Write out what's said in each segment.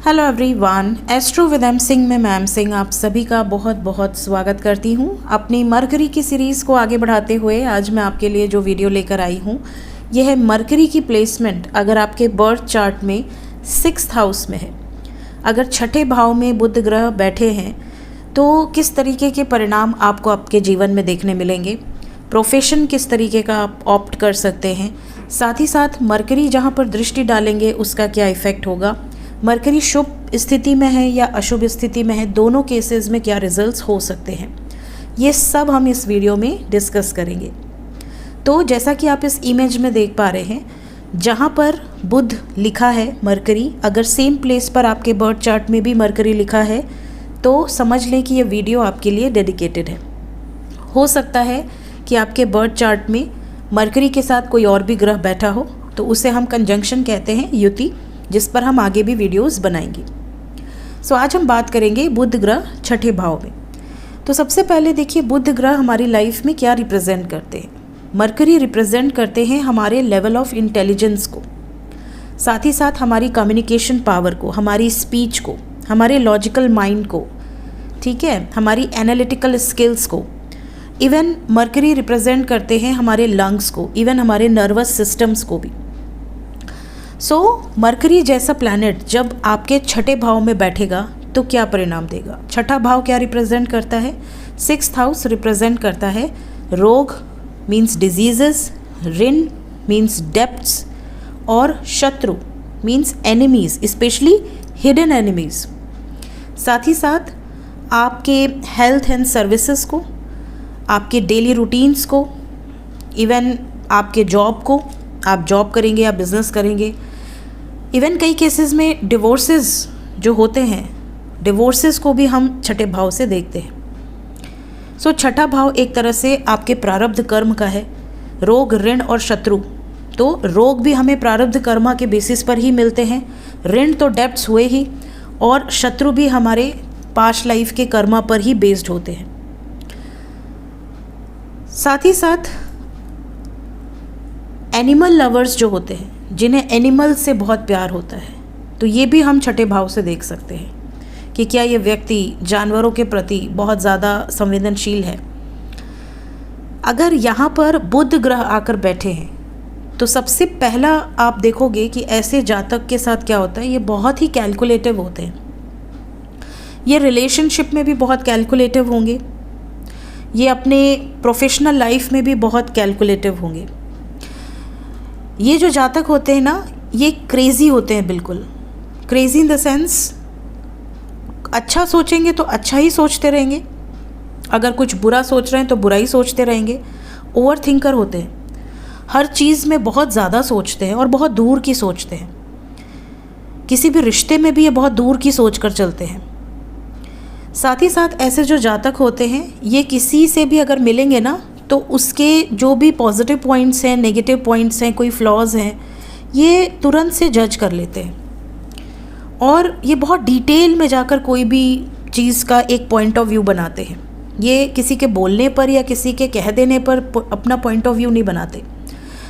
Hello everyone, astro with M Singh में ma'am Singh आप सभी का बहुत बहुत स्वागत करती हूँ। अपनी मरकरी की सीरीज़ को आगे बढ़ाते हुए आज मैं आपके लिए जो वीडियो लेकर आई हूँ यह है मरकरी की प्लेसमेंट। अगर आपके बर्थ चार्ट में 6th हाउस में है, अगर छठे भाव में बुध ग्रह बैठे हैं तो किस तरीके के परिणाम आपको आपके जीवन में देखने मिलेंगे, प्रोफेशन किस तरीके का आप ऑप्ट कर सकते हैं, साथ ही साथ मरकरी जहाँ पर दृष्टि डालेंगे उसका क्या इफ़ेक्ट होगा, मरकरी शुभ स्थिति में है या अशुभ स्थिति में है, दोनों केसेस में क्या रिजल्ट्स हो सकते हैं, ये सब हम इस वीडियो में डिस्कस करेंगे। तो जैसा कि आप इस इमेज में देख पा रहे हैं, जहाँ पर बुध लिखा है मरकरी, अगर सेम प्लेस पर आपके बर्थ चार्ट में भी मरकरी लिखा है तो समझ लें कि ये वीडियो आपके लिए डेडिकेटेड है। हो सकता है कि आपके बर्थ चार्ट में मरकरी के साथ कोई और भी ग्रह बैठा हो, तो उसे हम कंजंक्शन कहते हैं, युति, जिस पर हम आगे भी वीडियोस बनाएंगे। सो आज हम बात करेंगे बुध ग्रह छठे भाव में। तो सबसे पहले देखिए बुध ग्रह हमारी लाइफ में क्या रिप्रेजेंट करते हैं। मरकरी रिप्रेजेंट करते हैं हमारे लेवल ऑफ इंटेलिजेंस को, साथ ही साथ हमारी कम्युनिकेशन पावर को, हमारी स्पीच को, हमारे लॉजिकल माइंड को, ठीक है, हमारी एनालिटिकल स्किल्स को। इवन मरकरी रिप्रेजेंट करते हैं हमारे लंग्स को, इवन हमारे नर्वस सिस्टम्स को भी। मरकरी जैसा प्लैनेट जब आपके छठे भाव में बैठेगा तो क्या परिणाम देगा। छठा भाव क्या रिप्रेजेंट करता है? 6th हाउस रिप्रेजेंट करता है रोग मीन्स डिजीजेस, ऋण मीन्स डेप्ट्स, और शत्रु means enemies, specially hidden enemies. साथ ही साथ आपके हेल्थ एंड सर्विसेज को, आपके डेली रूटीन्स को, इवन आपके जॉब को, आप जॉब करेंगे या बिजनेस करेंगे। इवन कई केसेस में डिवोर्सेस जो होते हैं, डिवोर्सेस को भी हम छठे भाव से देखते हैं। छठा भाव एक तरह से आपके प्रारब्ध कर्म का है, रोग, ऋण और शत्रु। तो रोग भी हमें प्रारब्ध कर्मा के बेसिस पर ही मिलते हैं, ऋण तो डेब्ट्स हुए ही, और शत्रु भी हमारे पास्ट लाइफ के कर्मा पर ही बेस्ड होते हैं। साथ ही साथ एनिमल लवर्स जो होते हैं, जिन्हें एनिमल से बहुत प्यार होता है, तो ये भी हम छठे भाव से देख सकते हैं कि क्या ये व्यक्ति जानवरों के प्रति बहुत ज़्यादा संवेदनशील है। अगर यहाँ पर बुध ग्रह आकर बैठे हैं तो सबसे पहला आप देखोगे कि ऐसे जातक के साथ क्या होता है, ये बहुत ही कैलकुलेटिव होते हैं। ये रिलेशनशिप में भी बहुत कैलकुलेटिव होंगे, ये अपने प्रोफेशनल लाइफ में भी बहुत कैलकुलेटिव होंगे। ये जो जातक होते हैं ना, ये क्रेज़ी होते हैं, बिल्कुल क्रेज़ी इन द सेंस अच्छा सोचेंगे तो अच्छा ही सोचते रहेंगे, अगर कुछ बुरा सोच रहे हैं तो बुरा ही सोचते रहेंगे। ओवर थिंकर होते हैं, हर चीज़ में बहुत ज़्यादा सोचते हैं और बहुत दूर की सोचते हैं। किसी भी रिश्ते में भी ये बहुत दूर की सोच कर चलते हैं। साथ ही साथ ऐसे जो जातक होते हैं, ये किसी से भी अगर मिलेंगे ना तो उसके जो भी पॉजिटिव पॉइंट्स हैं, नेगेटिव पॉइंट्स हैं, कोई फ्लॉज हैं, ये तुरंत से जज कर लेते हैं, और ये बहुत डिटेल में जाकर कोई भी चीज़ का एक पॉइंट ऑफ व्यू बनाते हैं। ये किसी के बोलने पर या किसी के कह देने पर अपना पॉइंट ऑफ व्यू नहीं बनाते,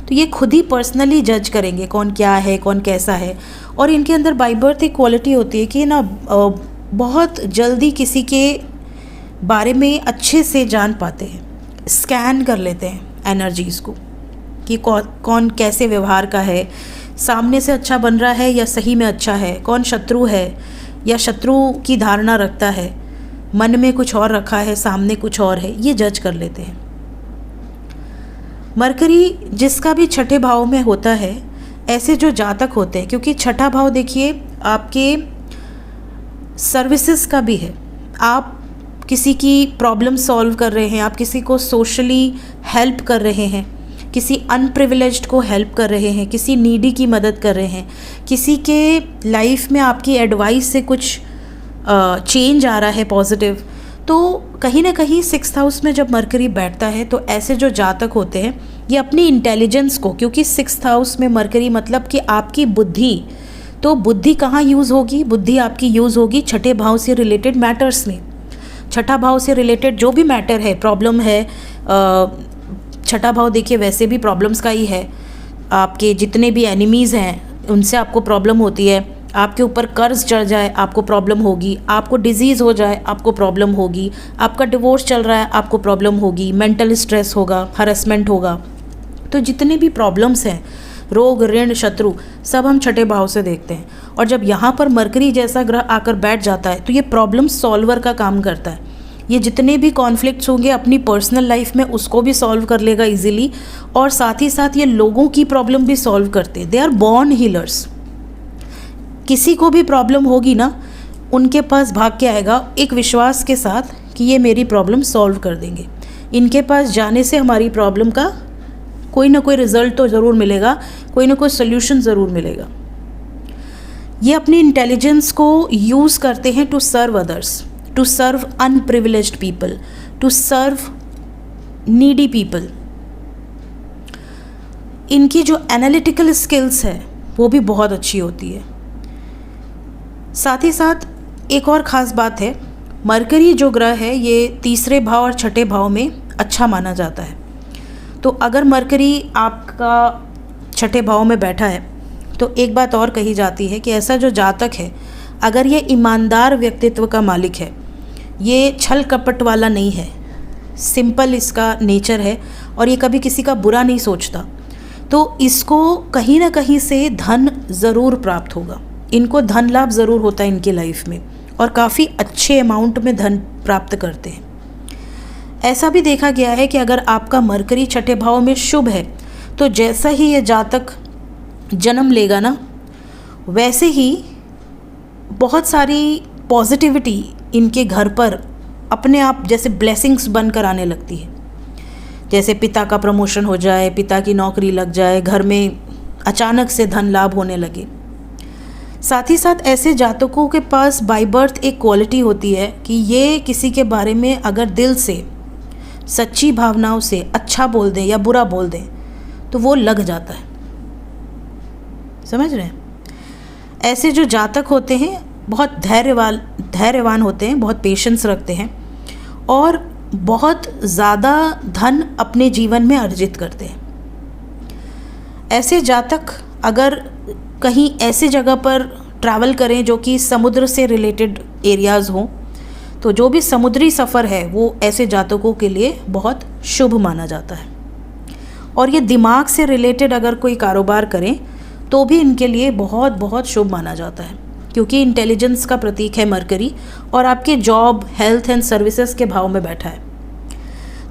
तो ये खुद ही पर्सनली जज करेंगे कौन क्या है, कौन कैसा है। और इनके अंदर बाय बर्थ एक क्वालिटी होती है कि ना बहुत जल्दी किसी के बारे में अच्छे से जान पाते हैं, स्कैन कर लेते हैं एनर्जीज़ को कि कौन कैसे व्यवहार का है, सामने से अच्छा बन रहा है या सही में अच्छा है, कौन शत्रु है या शत्रु की धारणा रखता है, मन में कुछ और रखा है, सामने कुछ और है, ये जज कर लेते हैं। मरकरी जिसका भी छठे भाव में होता है, ऐसे जो जातक होते हैं, क्योंकि छठा भाव देखिए आपके सर्विसेज का भी है, आप किसी की प्रॉब्लम सॉल्व कर रहे हैं, आप किसी को सोशली हेल्प कर रहे हैं, किसी अनप्रिविलेज्ड को हेल्प कर रहे हैं, किसी नीडी की मदद कर रहे हैं, किसी के लाइफ में आपकी एडवाइस से कुछ चेंज आ रहा है पॉजिटिव। तो कहीं ना कहीं 6th हाउस में जब मरकरी बैठता है तो ऐसे जो जातक होते हैं, ये अपनी इंटेलिजेंस को, क्योंकि 6th हाउस में मरकरी मतलब कि आपकी बुद्धि, तो बुद्धि कहाँ यूज़ होगी? बुद्धि आपकी यूज़ होगी छठे भाव से रिलेटेड मैटर्स में। छठा भाव से रिलेटेड जो भी मैटर है, प्रॉब्लम है, छठा भाव देखिए वैसे भी प्रॉब्लम्स का ही है। आपके जितने भी एनिमीज़ हैं उनसे आपको प्रॉब्लम होती है, आपके ऊपर कर्ज चढ़ जाए, आपको प्रॉब्लम होगी। आपको डिजीज़ हो जाए, आपको प्रॉब्लम होगी। आपका डिवोर्स चल रहा है, आपको प्रॉब्लम होगी। मेंटल स्ट्रेस होगा, हरेसमेंट होगा। तो जितने भी प्रॉब्लम्स हैं, रोग, ऋण, शत्रु, सब हम छठे भाव से देखते हैं। और जब यहाँ पर मरकरी जैसा ग्रह आकर बैठ जाता है तो ये प्रॉब्लम सॉल्वर का काम करता है। ये जितने भी कॉन्फ्लिक्ट्स होंगे अपनी पर्सनल लाइफ में उसको भी सॉल्व कर लेगा इजीली, और साथ ही साथ ये लोगों की प्रॉब्लम भी सॉल्व करते हैं। They are born healers. किसी को भी प्रॉब्लम होगी ना, उनके पास भाग के आएगा एक विश्वास के साथ कि ये मेरी प्रॉब्लम सॉल्व कर देंगे। इनके पास जाने से हमारी प्रॉब्लम का कोई ना कोई रिजल्ट तो ज़रूर मिलेगा, कोई ना कोई सोल्यूशन ज़रूर मिलेगा। ये अपनी इंटेलिजेंस को यूज़ करते हैं to serve others, to serve underprivileged people, to serve needy people. इनकी जो एनालिटिकल स्किल्स है वो भी बहुत अच्छी होती है। साथ ही साथ एक और ख़ास बात है, मरकरी जो ग्रह है ये तीसरे भाव और छठे भाव में अच्छा माना जाता है। तो अगर मरकरी आपका छठे भाव में बैठा है तो एक बात और कही जाती है कि ऐसा जो जातक है, अगर ये ईमानदार व्यक्तित्व का मालिक है, ये छल कपट वाला नहीं है, सिंपल इसका नेचर है और ये कभी किसी का बुरा नहीं सोचता, तो इसको कहीं ना कहीं से धन ज़रूर प्राप्त होगा। इनको धन लाभ ज़रूर होता है इनकी लाइफ में, और काफ़ी अच्छे अमाउंट में धन प्राप्त करते हैं। ऐसा भी देखा गया है कि अगर आपका मरकरी छठे भाव में शुभ है तो जैसा ही ये जातक जन्म लेगा ना, वैसे ही बहुत सारी पॉजिटिविटी इनके घर पर अपने आप जैसे ब्लेसिंग्स बनकर आने लगती है। जैसे पिता का प्रमोशन हो जाए, पिता की नौकरी लग जाए, घर में अचानक से धन लाभ होने लगे। साथ ही साथ ऐसे जातकों के पास बाय बर्थ एक क्वालिटी होती है कि ये किसी के बारे में अगर दिल से सच्ची भावनाओं से अच्छा बोल दें या बुरा बोल दें तो वो लग जाता है। समझ रहे हैं? ऐसे जो जातक होते हैं बहुत धैर्यवान होते हैं, बहुत पेशेंस रखते हैं और बहुत ज़्यादा धन अपने जीवन में अर्जित करते हैं। ऐसे जातक अगर कहीं ऐसी जगह पर ट्रैवल करें जो कि समुद्र से रिलेटेड एरियाज़ हों, तो जो भी समुद्री सफ़र है वो ऐसे जातकों के लिए बहुत शुभ माना जाता है। और ये दिमाग से रिलेटेड अगर कोई कारोबार करें तो भी इनके लिए बहुत बहुत शुभ माना जाता है, क्योंकि इंटेलिजेंस का प्रतीक है मरकरी और आपके जॉब, हेल्थ एंड सर्विसेज के भाव में बैठा है।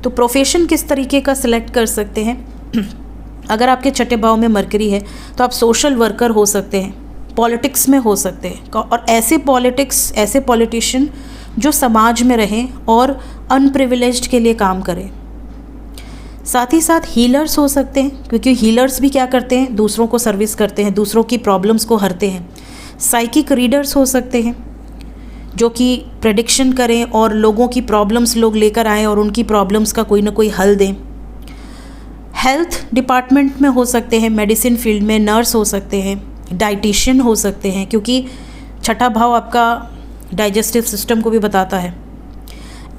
तो प्रोफेशन किस तरीके का सिलेक्ट कर सकते हैं? अगर आपके छठे भाव में मरकरी है तो आप सोशल वर्कर हो सकते हैं, पॉलिटिक्स में हो सकते हैं, और ऐसे पॉलिटिशियन जो समाज में रहें और अनप्रिविलेज्ड के लिए काम करें। साथ ही साथ हीलर्स हो सकते हैं, क्योंकि हीलर्स भी क्या करते हैं, दूसरों को सर्विस करते हैं, दूसरों की प्रॉब्लम्स को हरते हैं। साइकिक रीडर्स हो सकते हैं जो कि प्रेडिक्शन करें और लोगों की प्रॉब्लम्स लोग लेकर आएँ और उनकी प्रॉब्लम्स का कोई ना कोई हल दें। हेल्थ डिपार्टमेंट में हो सकते हैं, मेडिसिन फील्ड में नर्स हो सकते हैं, डाइटिशियन हो सकते हैं, क्योंकि छठा भाव आपका डाइजेस्टिव सिस्टम को भी बताता है।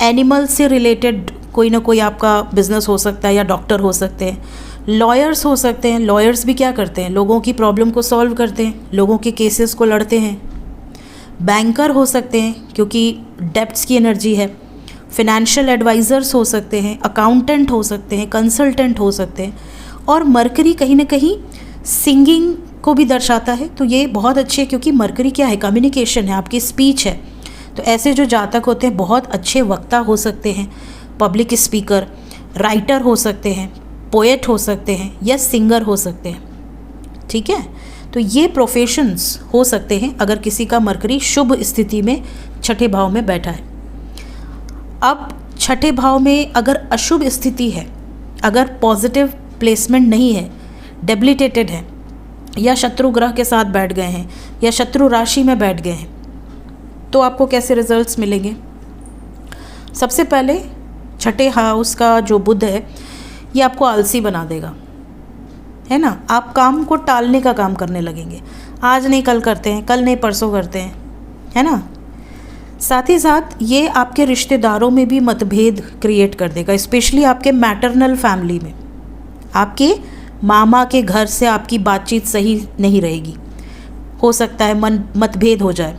एनिमल से रिलेटेड कोई ना कोई आपका बिजनेस हो सकता है या डॉक्टर हो सकते हैं। लॉयर्स हो सकते हैं। लॉयर्स भी क्या करते हैं, लोगों की प्रॉब्लम को सॉल्व करते हैं, लोगों के केसेस को लड़ते हैं। बैंकर हो सकते हैं क्योंकि डेब्ट्स की एनर्जी है। फिनेंशियल एडवाइज़र्स हो सकते हैं, अकाउंटेंट हो सकते हैं, कंसल्टेंट हो सकते हैं। और मरकरी कहीं ना कहीं सिंगिंग को भी दर्शाता है, तो ये बहुत अच्छे, क्योंकि मरकरी क्या है, कम्युनिकेशन है, आपकी स्पीच है। तो ऐसे जो जातक होते हैं बहुत अच्छे वक्ता हो सकते हैं, पब्लिक स्पीकर, राइटर हो सकते हैं, पोएट हो सकते हैं या सिंगर हो सकते हैं। ठीक है, तो ये प्रोफेशंस हो सकते हैं अगर किसी का मरकरी शुभ स्थिति में छठे भाव में बैठा है। अब छठे भाव में अगर अशुभ स्थिति है, अगर पॉजिटिव प्लेसमेंट नहीं है, डेबिलिटेटेड है या शत्रु ग्रह के साथ बैठ गए हैं या शत्रु राशि में बैठ गए हैं, तो आपको कैसे रिजल्ट्स मिलेंगे? सबसे पहले छठे हाउस का जो बुध है ये आपको आलसी बना देगा, है ना। आप काम को टालने का काम करने लगेंगे, आज नहीं कल करते हैं, कल नहीं परसों करते हैं, है ना। साथ ही साथ ये आपके रिश्तेदारों में भी मतभेद क्रिएट कर देगा, स्पेशली आपके मैटरनल फैमिली में। आपके मामा के घर से आपकी बातचीत सही नहीं रहेगी। हो सकता है मतभेद हो जाए।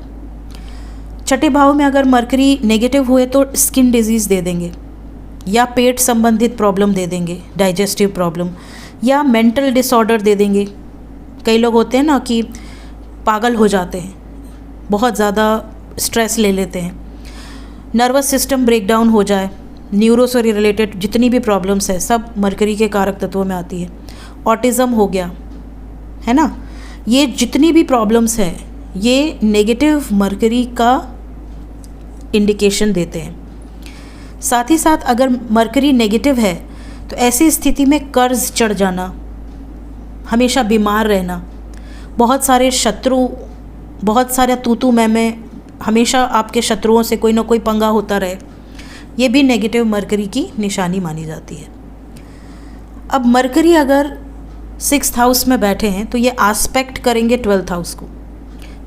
छठे भाव में अगर मरकरी नेगेटिव हुए तो स्किन डिजीज़ दे देंगे, या पेट संबंधित प्रॉब्लम दे देंगे, डाइजेस्टिव प्रॉब्लम, या मेंटल डिसऑर्डर दे देंगे। कई लोग होते हैं ना कि पागल हो जाते हैं, बहुत ज़्यादा स्ट्रेस ले लेते हैं, नर्वस सिस्टम ब्रेकडाउन हो जाए, न्यूरो से रिलेटेड जितनी भी प्रॉब्लम्स है सब मरकरी के कारक तत्वों में आती है। ऑटिज़म हो गया, है ना, ये जितनी भी प्रॉब्लम्स हैं ये नेगेटिव मरकरी का इंडिकेशन देते हैं। साथ ही साथ अगर मरकरी नेगेटिव है तो ऐसी स्थिति में कर्ज चढ़ जाना, हमेशा बीमार रहना, बहुत सारे शत्रु, बहुत सारे तू मैं, हमेशा आपके शत्रुओं से कोई ना कोई पंगा होता रहे, ये भी नेगेटिव मरकरी की निशानी मानी जाती है। अब मरकरी अगर 6th हाउस में बैठे हैं तो ये आस्पेक्ट करेंगे 12th हाउस को।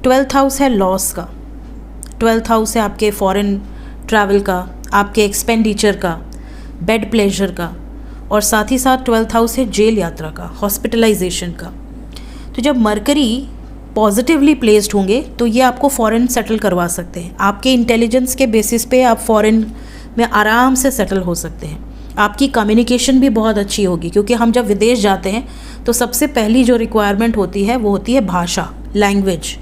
12th हाउस है लॉस का, 12th हाउस है आपके फॉरेन ट्रैवल का, आपके एक्सपेंडिचर का, बेड प्लेजर का, और साथ ही साथ 12th हाउस है जेल यात्रा का, हॉस्पिटलाइजेशन का। तो जब मरकरी पॉजिटिवली प्लेस्ड होंगे तो ये आपको फॉरेन सेटल करवा सकते हैं। आपके इंटेलिजेंस के बेसिस पे आप फॉरेन में आराम से सेटल हो सकते हैं। आपकी कम्युनिकेशन भी बहुत अच्छी होगी, क्योंकि हम जब विदेश जाते हैं तो सबसे पहली जो रिक्वायरमेंट होती है वो होती है भाषा, लैंग्वेज।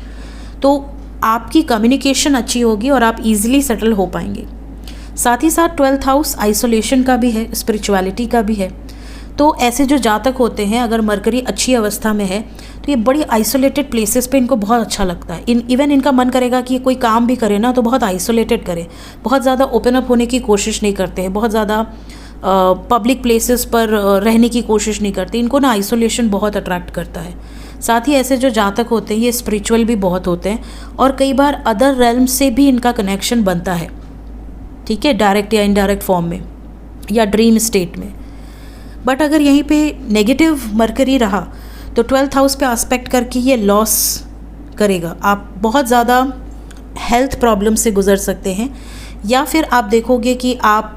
तो आपकी कम्युनिकेशन अच्छी होगी और आप इजीली सेटल हो पाएंगे। साथ ही साथ 12th हाउस आइसोलेशन का भी है, स्पिरिचुअलिटी का भी है। तो ऐसे जो जातक होते हैं अगर मरकरी अच्छी अवस्था में है तो ये बड़ी आइसोलेटेड प्लेसेस पे इनको बहुत अच्छा लगता है। इवन इनका मन करेगा कि ये कोई काम भी करे ना तो बहुत आइसोलेटेड करे, बहुत ज़्यादा ओपन अप होने की कोशिश नहीं करते हैं, बहुत ज़्यादा पब्लिक प्लेसेस पर रहने की कोशिश नहीं करते। इनको ना आइसोलेशन बहुत अट्रैक्ट करता है। साथ ही ऐसे जो जातक होते हैं ये स्पिरिचुअल भी बहुत होते हैं और कई बार अदर रेल्म से भी इनका कनेक्शन बनता है, ठीक है, डायरेक्ट या इनडायरेक्ट फॉर्म में या ड्रीम स्टेट में। बट अगर यहीं पे नेगेटिव मरकरी रहा तो 12th हाउस पे एस्पेक्ट करके ये लॉस करेगा। आप बहुत ज़्यादा हेल्थ प्रॉब्लम से गुजर सकते हैं, या फिर आप देखोगे कि आप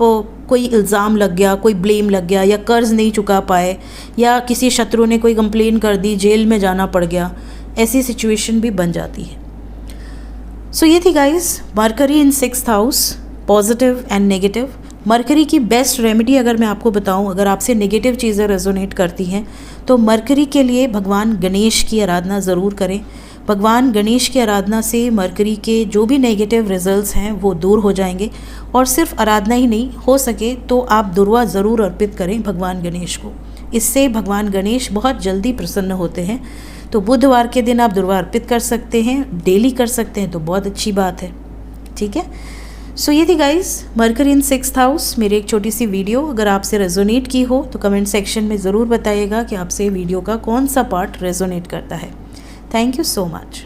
कोई इल्ज़ाम लग गया, कोई ब्लेम लग गया, या कर्ज़ नहीं चुका पाए, या किसी शत्रु ने कोई कंप्लेन कर दी, जेल में जाना पड़ गया, ऐसी सिचुएशन भी बन जाती है। सो ये थी guys mercury in 6th house, positive and negative. Mercury की बेस्ट रेमेडी अगर मैं आपको बताऊं, अगर आपसे नेगेटिव चीज़ें रेजोनेट करती हैं तो मरकरी के लिए भगवान गणेश की आराधना ज़रूर करें। भगवान गणेश की आराधना से मरकरी के जो भी नेगेटिव रिजल्ट्स हैं वो दूर हो जाएंगे। और सिर्फ आराधना ही नहीं, हो सके तो आप दुर्वा ज़रूर अर्पित करें भगवान गणेश को, इससे भगवान गणेश बहुत जल्दी प्रसन्न होते हैं। तो बुधवार के दिन आप दुर्वा अर्पित कर सकते हैं, डेली कर सकते हैं तो बहुत अच्छी बात है, ठीक है। सो ये थी गाइस मरकरी इन 6th हाउस, मेरी एक छोटी सी वीडियो। अगर आपसे रेजोनेट की हो तो कमेंट सेक्शन में ज़रूर बताइएगा कि आपसे वीडियो का कौन सा पार्ट रेजोनेट करता है। Thank you so much.